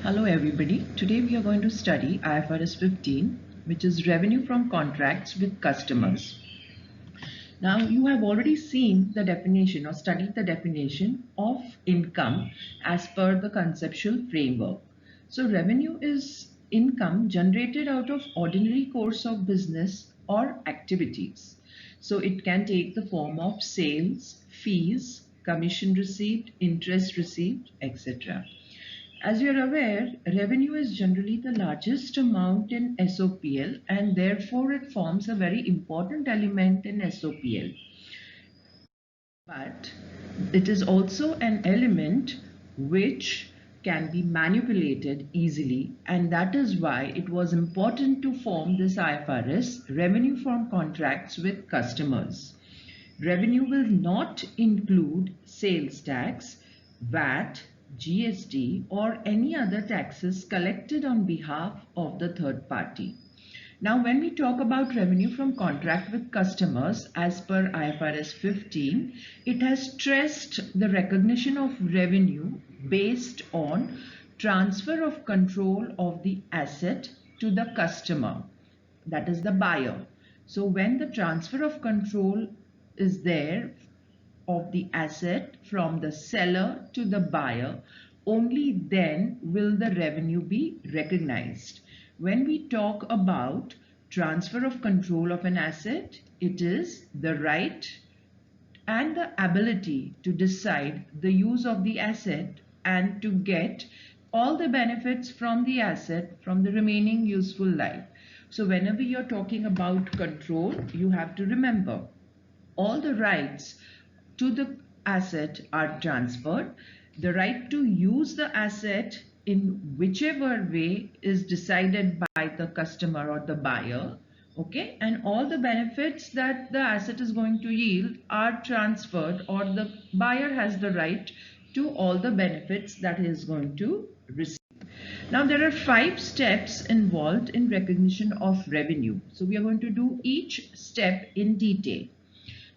Hello everybody. Today we are going to study IFRS 15, which is revenue from contracts with customers. Now you have already seen the definition or studied the definition of income as per the conceptual framework. So revenue is income generated out of ordinary course of business or activities. So it can take the form of sales, fees, commission received, interest received, etc. As you're aware, revenue is generally the largest amount in SOPL and therefore it forms a very important element in SOPL. But it is also an element which can be manipulated easily, and that is why it was important to form this IFRS, revenue from contracts with customers. Revenue will not include sales tax, VAT, GST or any other taxes collected on behalf of the third party. Now, when we talk about revenue from contract with customers as per IFRS 15, it has stressed the recognition of revenue based on transfer of control of the asset to the customer, that is the buyer. So when the transfer of control is there of the asset from the seller to the buyer, only then will the revenue be recognized. When we talk about transfer of control of an asset, it is the right and the ability to decide the use of the asset and to get all the benefits from the asset from the remaining useful life. So whenever you're talking about control, you have to remember all the rights to the asset are transferred. The right to use the asset in whichever way is decided by the customer or the buyer, okay, and all the benefits that the asset is going to yield are transferred, or the buyer has the right to all the benefits that he is going to receive. Now there are 5 steps involved in recognition of revenue. So we are going to do each step in detail.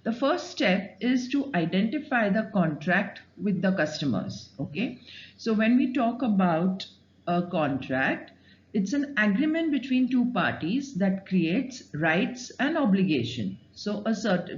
The first step is to identify the contract with the customers. Okay, so when we talk about a contract, it's an agreement between two parties that creates rights and obligation. So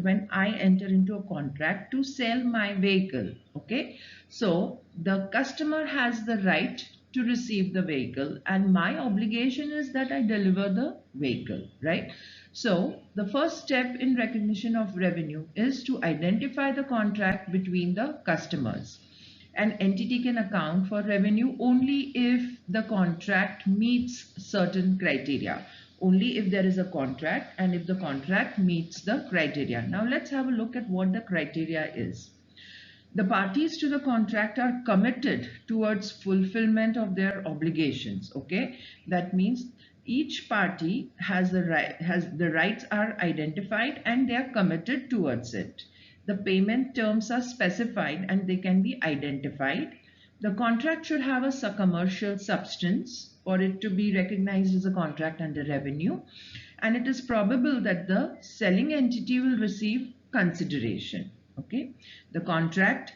when I enter into a contract to sell my vehicle, okay, so the customer has the right to receive the vehicle and my obligation is that I deliver the vehicle, right? So the first step in recognition of revenue is to identify the contract between the customers. An entity can account for revenue only if the contract meets certain criteria. Only if there is a contract and if the contract meets the criteria. Now let's have a look at what the criteria is. The parties to the contract are committed towards fulfillment of their obligations. Okay, that means each party has the rights are identified and they are committed towards it. The payment terms are specified and they can be identified. The contract should have a commercial substance for it to be recognized as a contract under revenue, and it is probable that the selling entity will receive consideration. Okay, the contract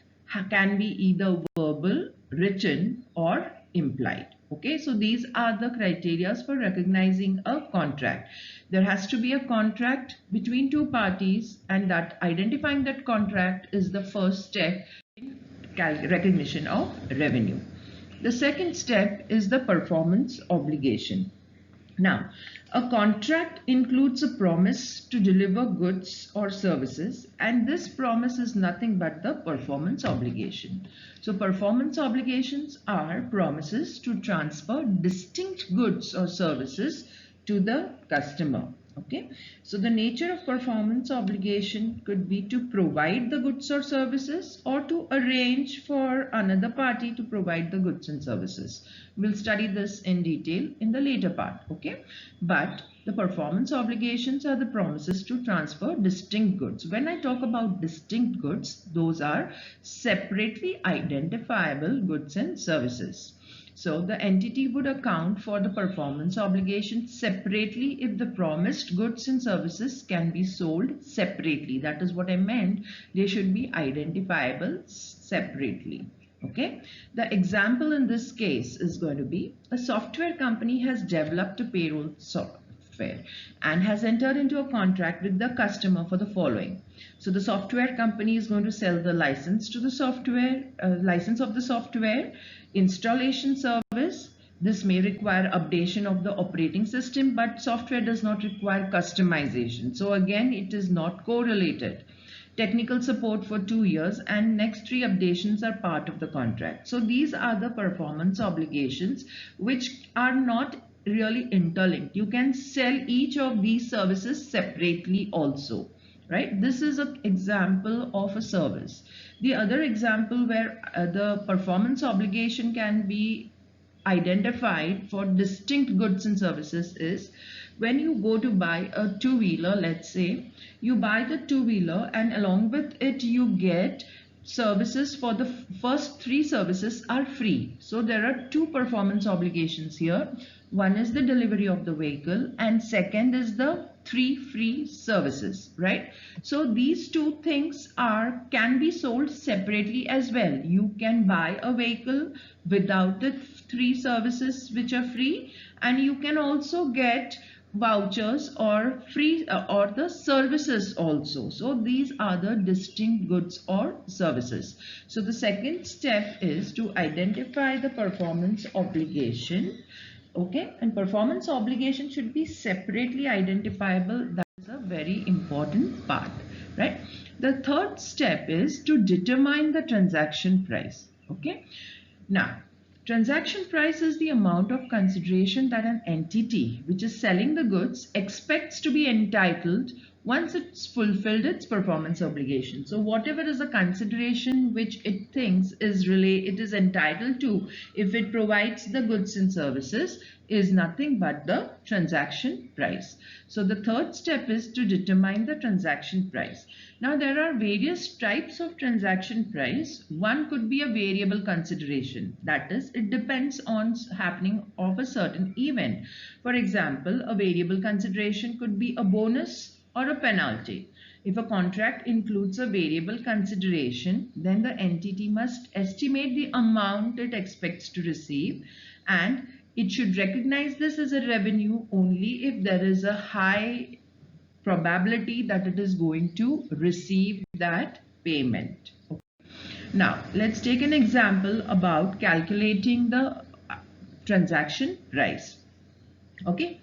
can be either verbal, written or implied. Okay, so these are the criteria for recognizing a contract. There has to be a contract between two parties, and that identifying that contract is the first step in recognition of revenue. The second step is the performance obligation. Now, a contract includes a promise to deliver goods or services, and this promise is nothing but the performance obligation. So performance obligations are promises to transfer distinct goods or services to the customer. Okay, so the nature of performance obligation could be to provide the goods or services or to arrange for another party to provide the goods and services. We'll study this in detail in the later part. Okay, but the performance obligations are the promises to transfer distinct goods. When I talk about distinct goods, those are separately identifiable goods and services. So the entity would account for the performance obligation separately if the promised goods and services can be sold separately. That is what I meant. They should be identifiable separately. Okay, the example in this case is going to be a software company has developed a payroll software and has entered into a contract with the customer for the following. So the software company is going to sell the license to the software, license of the software, installation service. This may require updation of the operating system, but software does not require customization. So again, it is not correlated. Technical support for 2 years, and next 3 updations are part of the contract. So these are the performance obligations which are not really interlinked. You can sell each of these services separately also, right? This is an example of a service. The other example where the performance obligation can be identified for distinct goods and services is when you go to buy a two-wheeler. Let's say you buy the two-wheeler and along with it you get services. For the first 3 services are free. So there are 2 performance obligations here. One is the delivery of the vehicle and second is the 3 free services, right? So these 2 things can be sold separately as well. You can buy a vehicle without the 3 services which are free, and you can also get vouchers or free or the services also. So these are the distinct goods or services. So the second step is to identify the performance obligation. Okay, and performance obligation should be separately identifiable. That is a very important part, right? The third step is to determine the transaction price. Okay, now transaction price is the amount of consideration that an entity which is selling the goods expects to be entitled once it's fulfilled its performance obligation. So whatever is the consideration which it thinks it is entitled to if it provides the goods and services is nothing but the transaction price. So the third step is to determine the transaction price. Now there are various types of transaction price. One could be a variable consideration. That is, it depends on happening of a certain event. For example, a variable consideration could be a bonus or a penalty. If a contract includes a variable consideration, then the entity must estimate the amount it expects to receive, and it should recognize this as a revenue only if there is a high probability that it is going to receive that payment. Okay. Now, let's take an example about calculating the transaction price. Okay.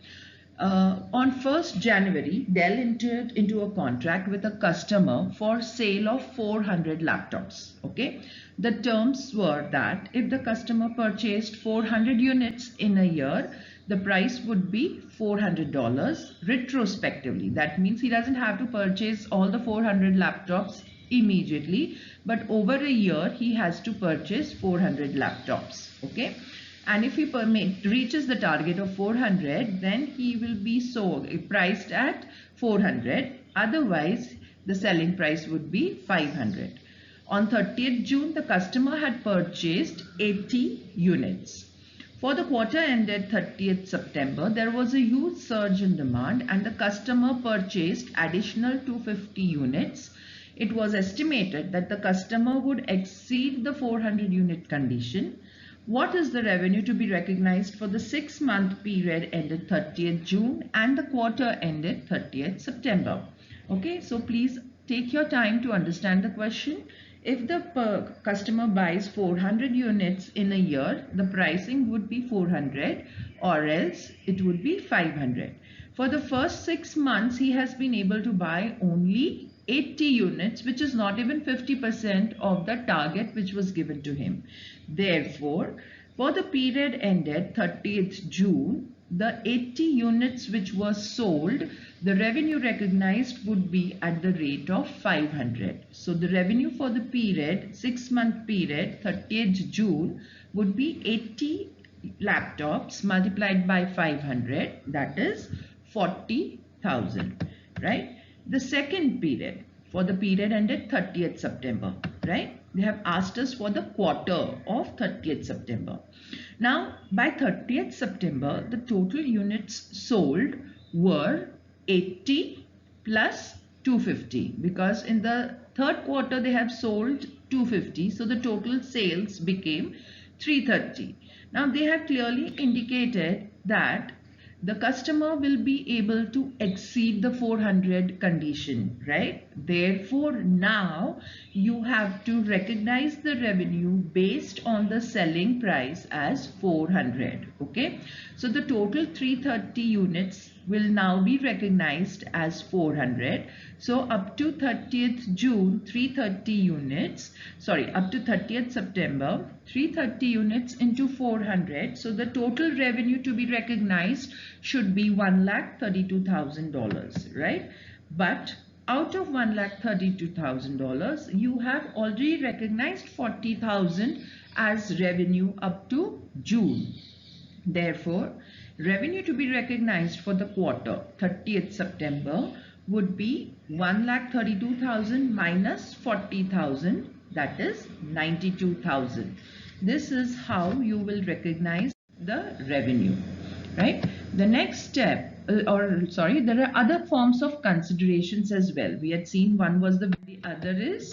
On 1st January, Dell entered into a contract with a customer for sale of 400 laptops. Okay, the terms were that if the customer purchased 400 units in a year, the price would be $400 retrospectively. That means he doesn't have to purchase all the 400 laptops immediately, but over a year he has to purchase 400 laptops. Okay. And if he reaches the target of 400, then he will be priced at 400. Otherwise, the selling price would be 500. On 30th June, the customer had purchased 80 units. For the quarter ended 30th September, there was a huge surge in demand and the customer purchased additional 250 units. It was estimated that the customer would exceed the 400 unit condition. What is the revenue to be recognized for the 6-month period ended 30th June and the quarter ended 30th September? Okay, so please take your time to understand the question. If the customer buys 400 units in a year, the pricing would be 400 or else it would be 500. For the first 6 months, he has been able to buy only 80 units, which is not even 50% of the target which was given to him. Therefore, for the period ended 30th June, the 80 units which was sold, the revenue recognized would be at the rate of 500. So the revenue for the period, 6-month period, 30th June, would be 80 laptops multiplied by 500, that is 40,000, right? The second period, for the period ended 30th September, right? They have asked us for the quarter of 30th September. Now, by 30th September, the total units sold were 80 plus 250 because in the third quarter they have sold 250. So the total sales became 330. Now they have clearly indicated that the customer will be able to exceed the 400 condition, right? Therefore, now you have to recognize the revenue based on the selling price as 400. Okay, so the total 330 units will now be recognized as 400. So up to 30th June, 330 units, sorry, up to 30th September, 330 units into 400. So the total revenue to be recognized should be $1,32,000, right? But out of $1,32,000, you have already recognized 40,000 as revenue up to June. Therefore, revenue to be recognized for the quarter 30th September would be 1,32,000 minus 40,000, that is 92,000. This is how you will recognize the revenue, right? The next step, there are other forms of considerations as well. We had seen one was the other is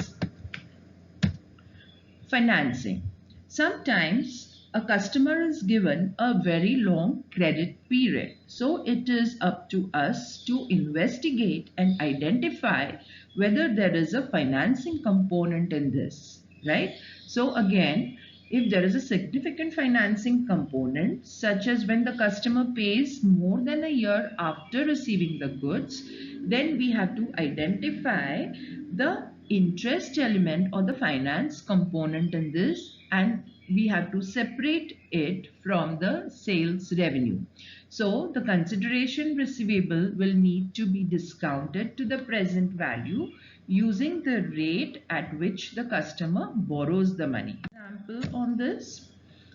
financing. Sometimes a customer is given a very long credit period. So it is up to us to investigate and identify whether there is a financing component in this, right? So again, if there is a significant financing component, such as when the customer pays more than a year after receiving the goods, then we have to identify the interest element or the finance component in this, and we have to separate it from the sales revenue. So the consideration receivable will need to be discounted to the present value using the rate at which the customer borrows the money. Example on this,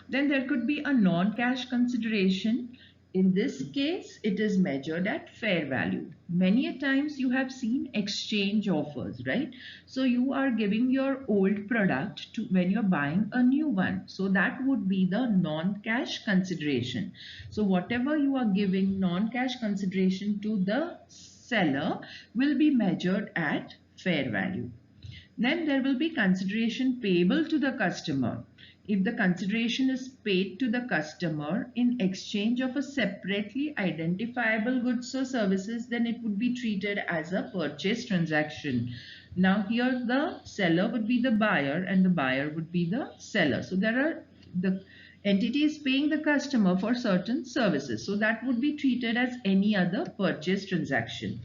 then there could be a non-cash consideration. In this case, it is measured at fair value. Many a times you have seen exchange offers, right? So you are giving your old product to when you're buying a new one. So that would be the non-cash consideration. So whatever you are giving non-cash consideration to the seller will be measured at fair value. Then there will be consideration payable to the customer. If the consideration is paid to the customer in exchange of a separately identifiable goods or services, then it would be treated as a purchase transaction. Now here the seller would be the buyer and the buyer would be the seller. So the entity is paying the customer for certain services. So that would be treated as any other purchase transaction.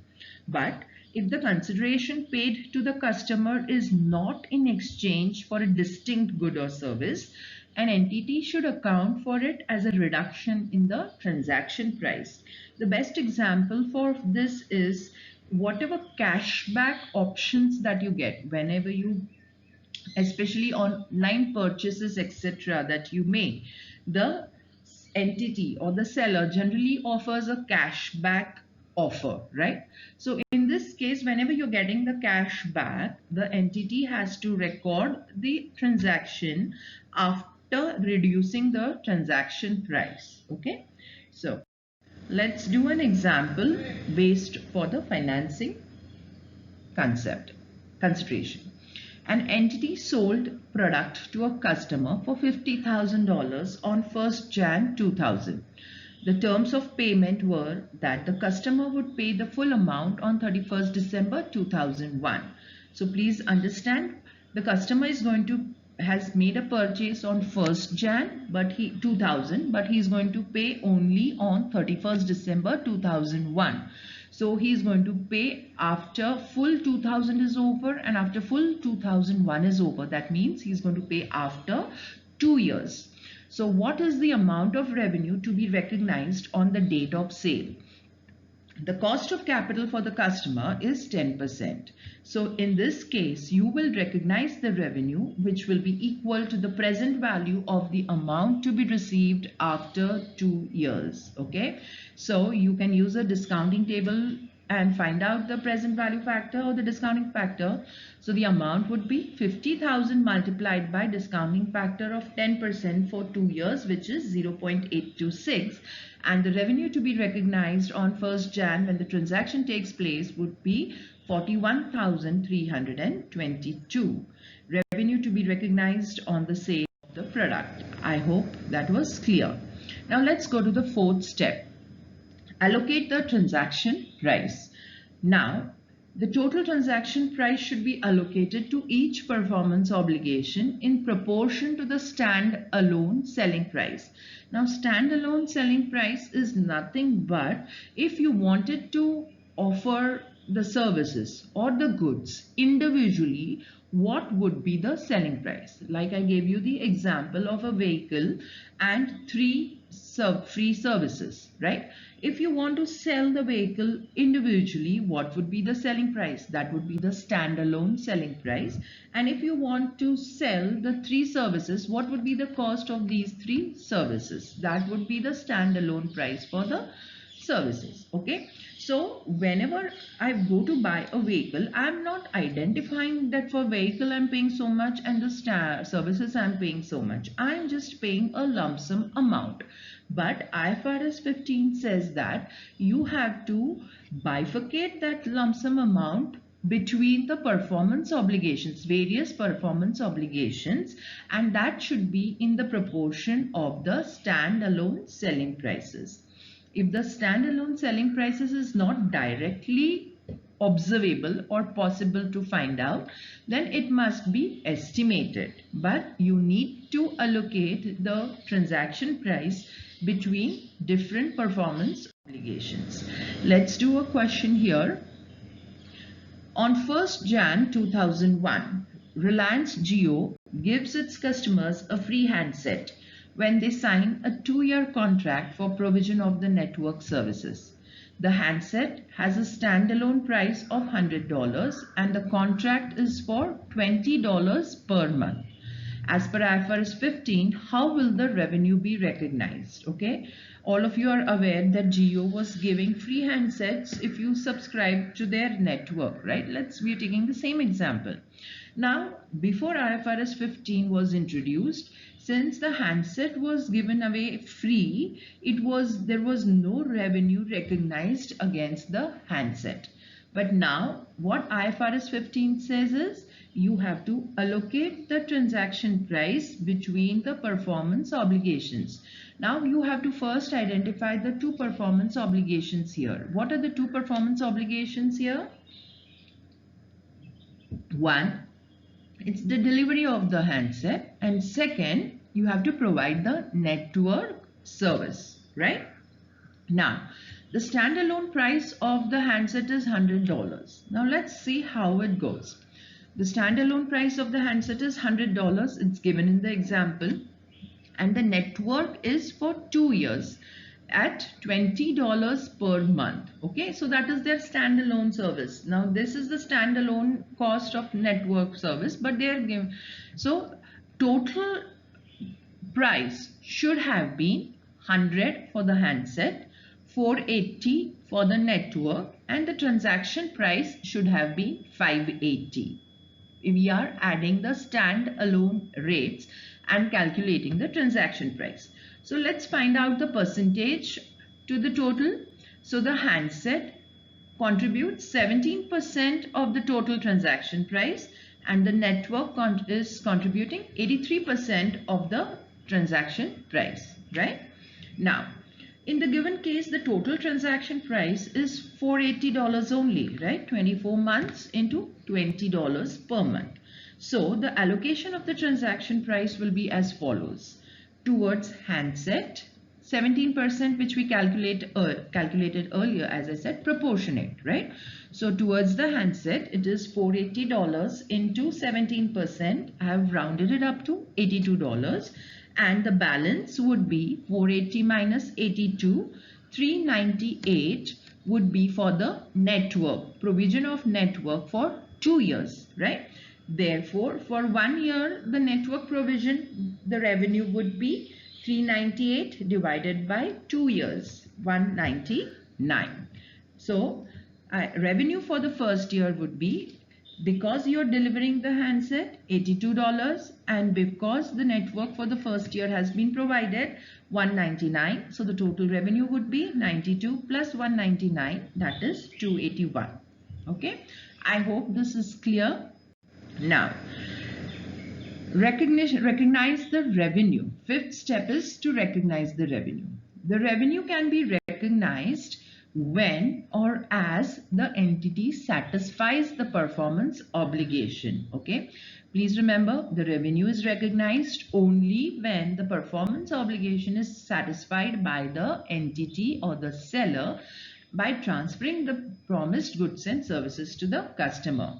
But if the consideration paid to the customer is not in exchange for a distinct good or service, an entity should account for it as a reduction in the transaction price. The best example for this is whatever cashback options that you get whenever you, especially online purchases, etc., that you make, the entity or the seller generally offers a cashback offer, right? So in this case, whenever you're getting the cash back, the entity has to record the transaction after reducing the transaction price. Okay, so let's do an example based for the financing consideration. An entity sold product to a customer for $50,000 on 1st Jan 2000. The terms of payment were that the customer would pay the full amount on 31st December 2001. So please understand, the customer has made a purchase on 1st Jan 2000, but he is going to pay only on 31st December 2001. So he is going to pay after full 2000 is over and after full 2001 is over. That means he is going to pay after 2 years. So what is the amount of revenue to be recognized on the date of sale? The cost of capital for the customer is 10%. So in this case, you will recognize the revenue which will be equal to the present value of the amount to be received after 2 years. Okay, so you can use a discounting table and find out the present value factor or the discounting factor. So the amount would be 50,000 multiplied by discounting factor of 10% for 2 years, which is 0.826. And the revenue to be recognized on 1st Jan when the transaction takes place would be 41,322. Revenue to be recognized on the sale of the product. I hope that was clear. Now let's go to the fourth step. Allocate the transaction price. Now, the total transaction price should be allocated to each performance obligation in proportion to the stand-alone selling price. Now, stand-alone selling price is nothing but if you wanted to offer the services or the goods individually, what would be the selling price? Like I gave you the example of a vehicle and three free services, right? If you want to sell the vehicle individually, what would be the selling price? That would be the standalone selling price. And if you want to sell the three services, what would be the cost of these three services? That would be the standalone price for the services. Okay, so whenever I go to buy a vehicle, I'm not identifying that for vehicle I'm paying so much and the services I'm paying so much. I'm just paying a lump sum amount. But IFRS 15 says that you have to bifurcate that lump sum amount between the performance obligations, various performance obligations, and that should be in the proportion of the standalone selling prices. If the standalone selling prices is not directly observable or possible to find out, then it must be estimated. But you need to allocate the transaction price between different performance obligations. Let's do a question here. On 1st Jan 2001, Reliance Jio gives its customers a free handset when they sign a 2-year contract for provision of the network services. The handset has a standalone price of $100 and the contract is for $20 per month. As per IFRS 15, how will the revenue be recognized? Okay, all of you are aware that Jio was giving free handsets if you subscribe to their network, right? We're taking the same example. Now, before IFRS 15 was introduced, since the handset was given away free, there was no revenue recognized against the handset. But now what IFRS 15 says is you have to allocate the transaction price between the performance obligations. Now you have to first identify the two performance obligations here. What are the two performance obligations here? One, it's the delivery of the handset, and second, you have to provide the network service, right? Now, the standalone price of the handset is $100. Now let's see how it goes. The standalone price of the handset is $100. It's given in the example, and the network is for 2 years at $20 per month. Okay, so that is their standalone service. Now this is the standalone cost of network service, but they are given. So total price should have been 100 for the handset, 480 for the network, and the transaction price should have been 580. We are adding the standalone rates and calculating the transaction price. So let's find out the percentage to the total. So the handset contributes 17% of the total transaction price, and the network is contributing 83% of the transaction price, right? Now, in the given case, the total transaction price is $480 only, right? 24 months into $20 per month. So the allocation of the transaction price will be as follows. Towards handset, 17%, which we calculated earlier, as I said, proportionate, right? So towards the handset, it is $480 into 17%. I have rounded it up to $82. And the balance would be 480 minus 82, 398 would be for the network, provision of network for 2 years, right? Therefore, for 1 year, the network provision, the revenue would be 398 divided by 2 years, 199. So, revenue for the first year would be, because you're delivering the handset, $82, and because the network for the first year has been provided, $199. So the total revenue would be 92 plus 199, that is 281. Okay, I hope this is clear. Now, Recognize the revenue. Fifth step is to recognize the revenue. The revenue can be recognized when or as the entity satisfies the performance obligation. Okay. Please remember, the revenue is recognized only when the performance obligation is satisfied by the entity or the seller by transferring the promised goods and services to the customer.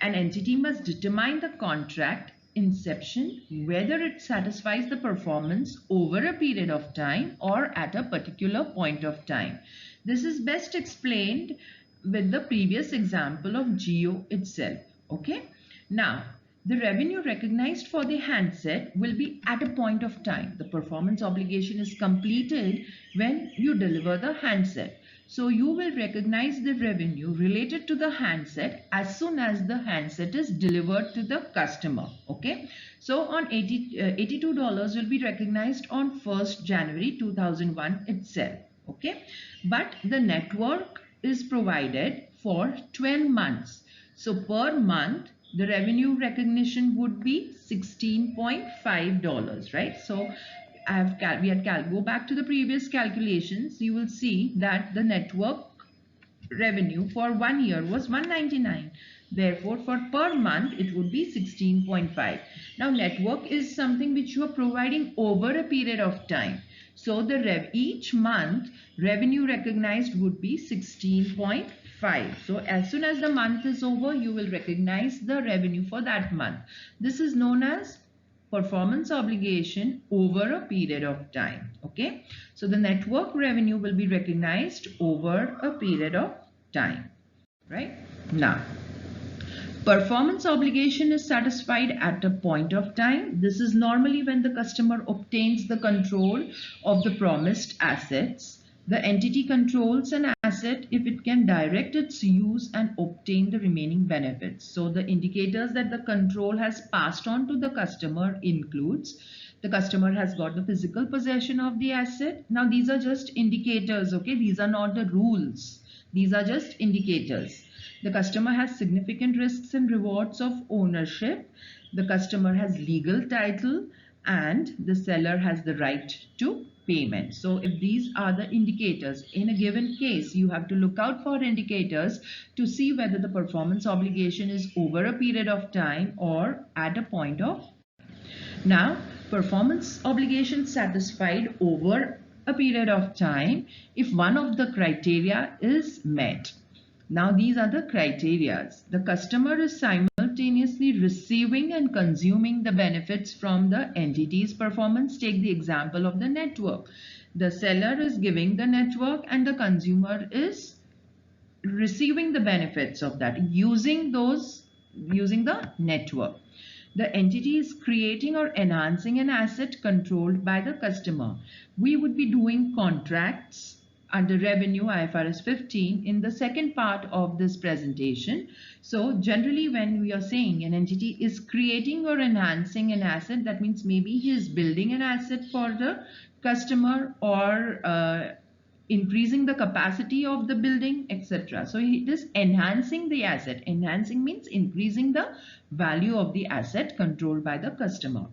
An entity must determine the contract inception whether it satisfies the performance over a period of time or at a particular point of time. This is best explained with the previous example of Geo itself. Okay. Now, the revenue recognized for the handset will be at a point of time. The performance obligation is completed when you deliver the handset. So you will recognize the revenue related to the handset as soon as the handset is delivered to the customer. Okay. So on $82 will be recognized on 1st January 2001 itself. Okay. But the network is provided for 12 months. So per month, the revenue recognition would be $16.5, right? So go back to the previous calculations. You will see that the network revenue for 1 year was $199. Therefore, for per month, it would be 16.5. Now, network is something which you are providing over a period of time. So, each month revenue recognized would be 16.5. So, as soon as the month is over, you will recognize the revenue for that month. This is known as performance obligation over a period of time. Okay. So the network revenue will be recognized over a period of time. Right. Now, performance obligation is satisfied at a point of time. This is normally when the customer obtains the control of the promised assets. The entity controls an asset if it can direct its use and obtain the remaining benefits. So the indicators that the control has passed on to the customer includes the customer has got the physical possession of the asset. Now these are just indicators, okay? These are not the rules. These are just indicators. The customer has significant risks and rewards of ownership. The customer has legal title and the seller has the right to payment. So if these are the indicators in a given case, you have to look out for indicators to see whether the performance obligation is over a period of time or at a point of. Now, performance obligation satisfied over a period of time if one of the criteria is met. Now, these are the criteria. The customer is simultaneously receiving and consuming the benefits from the entity's performance. Take the example of the network. The seller is giving the network and the consumer is receiving the benefits of that, using the network. The entity is creating or enhancing an asset controlled by the customer. We would be doing contracts under revenue IFRS 15 in the second part of this presentation. So generally when we are saying an entity is creating or enhancing an asset, that means maybe he is building an asset for the customer or increasing the capacity of the building, etc. So it is enhancing the asset. Enhancing means increasing the value of the asset controlled by the customer.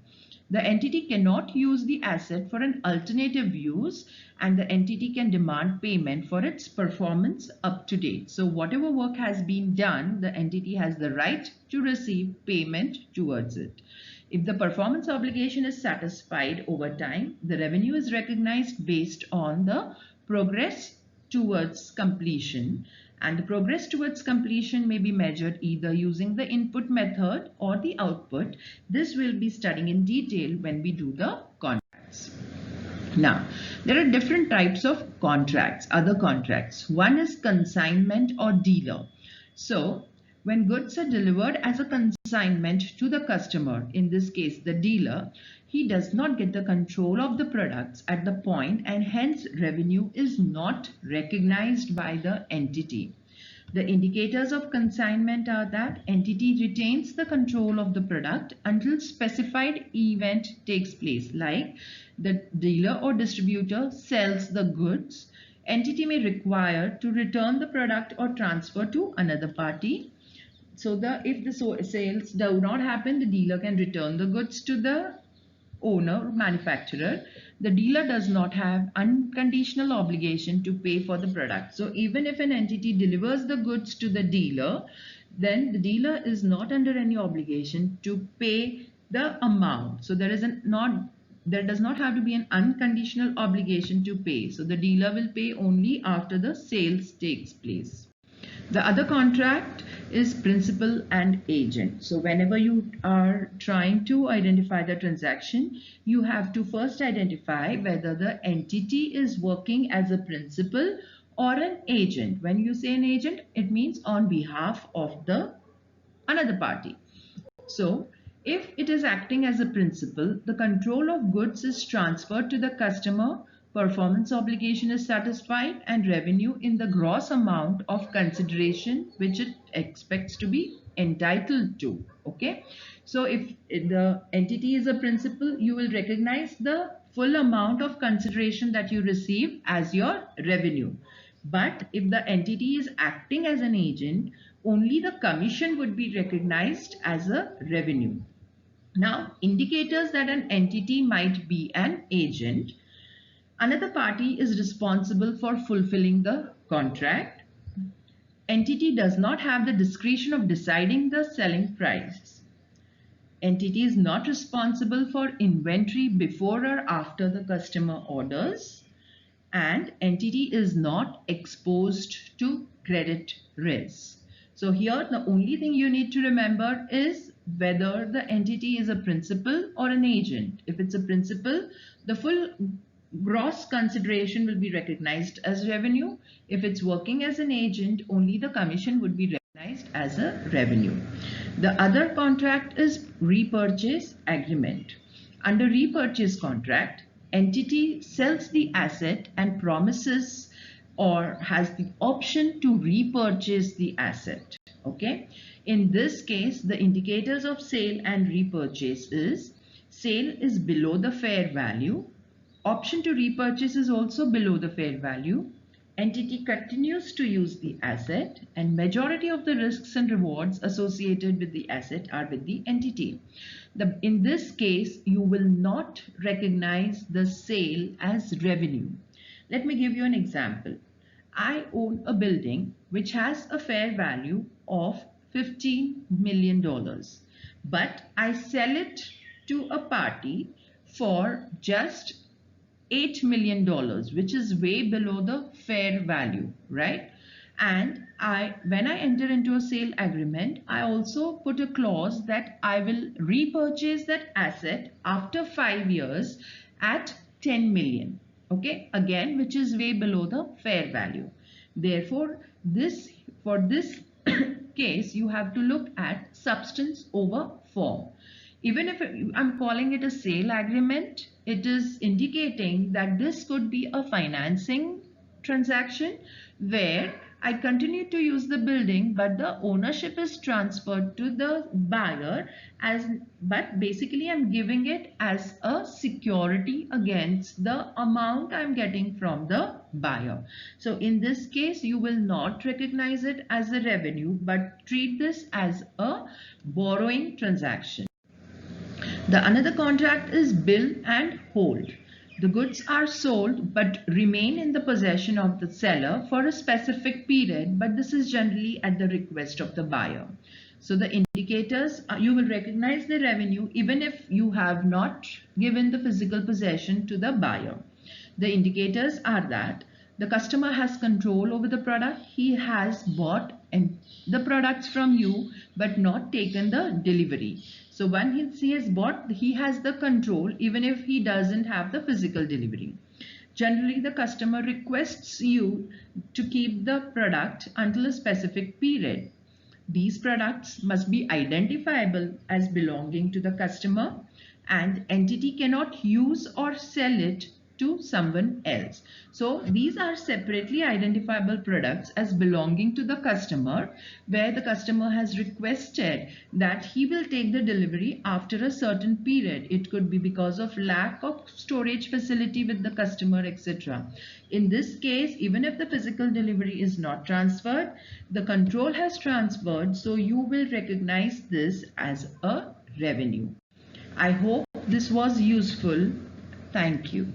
The entity cannot use the asset for an alternative use and the entity can demand payment for its performance up to date. So whatever work has been done, the entity has the right to receive payment towards it. If the performance obligation is satisfied over time, the revenue is recognized based on the progress towards completion. And the progress towards completion may be measured either using the input method or the output. This we'll be studying in detail when we do the contracts. Now, there are different types of contracts, other contracts. One is consignment or dealer. So, when goods are delivered as a consignment to the customer, in this case the dealer, he does not get the control of the products at the point and hence revenue is not recognized by the entity. The indicators of consignment are that entity retains the control of the product until specified event takes place, like the dealer or distributor sells the goods. Entity may require to return the product or transfer to another party. So if the sales do not happen, the dealer can return the goods to the owner, manufacturer. The dealer does not have unconditional obligation to pay for the product. So even if an entity delivers the goods to the dealer, then the dealer is not under any obligation to pay the amount. So there does not have to be an unconditional obligation to pay. So the dealer will pay only after the sales takes place. The other contract is principal and agent. So whenever you are trying to identify the transaction, you have to first identify whether the entity is working as a principal or an agent. When you say an agent, it means on behalf of the another party. So, if it is acting as a principal, the control of goods is transferred to the customer, performance obligation is satisfied, and revenue in the gross amount of consideration which it expects to be entitled to. Okay. So, if the entity is a principal, you will recognize the full amount of consideration that you receive as your revenue. But if the entity is acting as an agent, only the commission would be recognized as a revenue. Now, indicators that an entity might be an agent. Another party is responsible for fulfilling the contract. Entity does not have the discretion of deciding the selling price. Entity is not responsible for inventory before or after the customer orders. And entity is not exposed to credit risk. So here the only thing you need to remember is whether the entity is a principal or an agent. If it's a principal, the full gross consideration will be recognized as revenue. If it's working as an agent, only the commission would be recognized as a revenue. The other contract is repurchase agreement. Under repurchase contract, entity sells the asset and promises or has the option to repurchase the asset. Okay. In this case, the indicators of sale and repurchase is sale is below the fair value. Option to repurchase is also below the fair value. Entity continues to use the asset, and majority of the risks and rewards associated with the asset are with the entity. In this case, you will not recognize the sale as revenue. Let me give you an example. I own a building which has a fair value of $15 million, but I sell it to a party for just $8 million, which is way below the fair value, right? And when I enter into a sale agreement, I also put a clause that I will repurchase that asset after 5 years at 10 million. Okay, again, which is way below the fair value. Therefore, for this case, you have to look at substance over form. Even if I'm calling it a sale agreement, it is indicating that this could be a financing transaction where I continue to use the building, but the ownership is transferred to the buyer but basically I'm giving it as a security against the amount I'm getting from the buyer. So in this case, you will not recognize it as a revenue, but treat this as a borrowing transaction. The another contract is bill and hold. The goods are sold but remain in the possession of the seller for a specific period, but this is generally at the request of the buyer. So the indicators, you will recognize the revenue even if you have not given the physical possession to the buyer. The indicators are that the customer has control over the product. He has bought the products from you but not taken the delivery. So when he has bought, he has the control even if he doesn't have the physical delivery. Generally, the customer requests you to keep the product until a specific period. These products must be identifiable as belonging to the customer, and entity cannot use or sell it to someone else. So these are separately identifiable products as belonging to the customer, where the customer has requested that he will take the delivery after a certain period. It could be because of lack of storage facility with the customer, etc. In this case, even if the physical delivery is not transferred, the control has transferred, so you will recognize this as a revenue. I hope this was useful. Thank you.